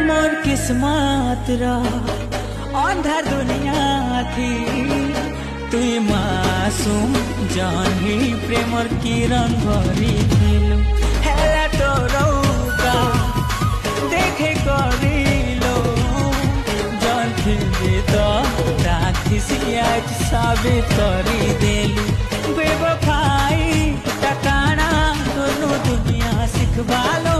मोर किस्मत रा अंधार दुनिया थी तुई मासूम जान ही प्रेमर किरण भरी थिलु हेला तोरौका देखे करिलो जान थिले तो राखिसी आज साबित करी देलु बेवफाई टकाना दोनों दुनिया सिखवालो